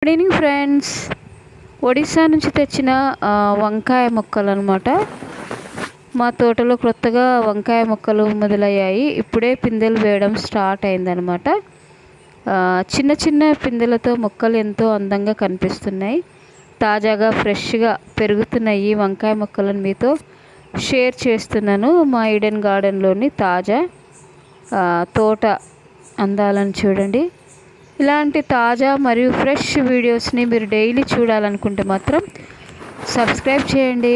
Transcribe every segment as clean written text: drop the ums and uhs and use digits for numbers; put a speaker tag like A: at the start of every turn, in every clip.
A: Good evening friends. Odisha నుంచి తెచ్చిన వంకాయ మొక్కలు అనమాట. మా తోటలో కొత్తగా వంకాయ మొక్కలు మొదలయ్యాయి. ఇప్పుడే పిందెలు వేయడం స్టార్ట్ అయిందనమాట. చిన్న చిన్న పిందెలతో మొక్కలు ఎంతో అందంగా కనిపిస్తున్నాయి. తాజాగా ఫ్రెష్గా పెరుగుతున్న ఈ వంకాయ మొక్కలను మీతో షేర్ చేస్తున్నాను. మా ఈడెన్ గార్డెన్లోని తాజా తోట అందాలను చూడండి. ఇలాంటి తాజా మరియు ఫ్రెష్ వీడియోస్ని మీరు డైలీ చూడాలనుకుంటే మాత్రం సబ్స్క్రైబ్ చేయండి,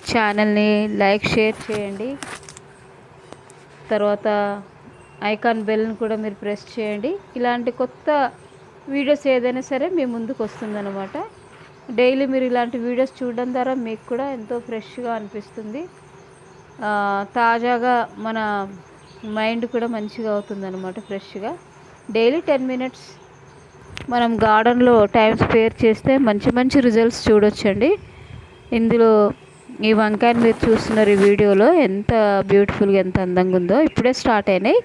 A: ఛానల్ని లైక్ షేర్ చేయండి, తర్వాత ఐకాన్ బెల్ని కూడా మీరు ప్రెస్ చేయండి. ఇలాంటి కొత్త వీడియోస్ ఏదైనా సరే మీ ముందుకు వస్తుందన్నమాట. డైలీ మీరు ఇలాంటి వీడియోస్ చూడడం ద్వారా మీకు కూడా ఎంతో ఫ్రెష్గా అనిపిస్తుంది. తాజాగా మన మైండ్ కూడా మంచిగా అవుతుందన్నమాట. ఫ్రెష్గా డైలీ 10 మినిట్స్ మనం గార్డెన్లో టైం స్పేర్ చేస్తే మంచి మంచి రిజల్ట్స్ చూడొచ్చండి. ఇందులో ఈ వంకాయని మీరు చూస్తున్నారు ఈ వీడియోలో ఎంత బ్యూటిఫుల్గా ఎంత అందంగా ఉందో. ఇప్పుడే స్టార్ట్ అయినాయి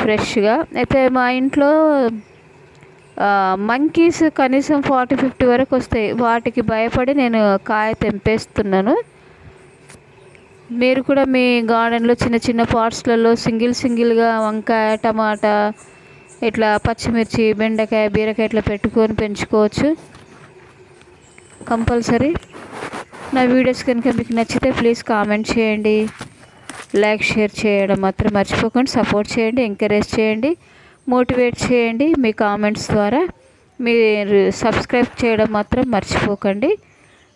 A: ఫ్రెష్గా. అయితే మా ఇంట్లో మంకీస్ కనీసం 40-50 వరకు వస్తాయి. వాటికి భయపడి నేను కాయ తెంపేస్తున్నాను. మీరు కూడా మీ గార్డెన్లో చిన్న చిన్న పాట్స్లలో సింగిల్గా వంకాయ, టమాటా, ఇట్లా పచ్చిమిర్చి, బెండకాయ, బీరకాయ ఇట్లా పెట్టుకొని పెంచుకోవచ్చు. కంపల్సరీ నా వీడియోస్ కనుక మీకు నచ్చితే ప్లీజ్ కామెంట్ చేయండి, లైక్ షేర్ చేయడం మాత్రం మర్చిపోకండి. సపోర్ట్ చేయండి, ఎంకరేజ్ చేయండి, మోటివేట్ చేయండి. మీ కామెంట్స్ ద్వారా మీరు సబ్స్క్రైబ్ చేయడం మాత్రం మర్చిపోకండి.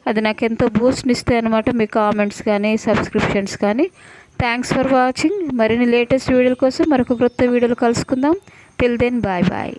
A: అది నాకు ఎంతో బూస్ట్ని ఇస్తాయి అనమాట. మీ కామెంట్స్ కానీ సబ్స్క్రిప్షన్స్ కానీ. Thanks for watching. మరిన్ని లేటెస్ట్ వీడియోల కోసం మరొక కొత్త వీడియోలు కలుసుకుందాం. Till then bye bye.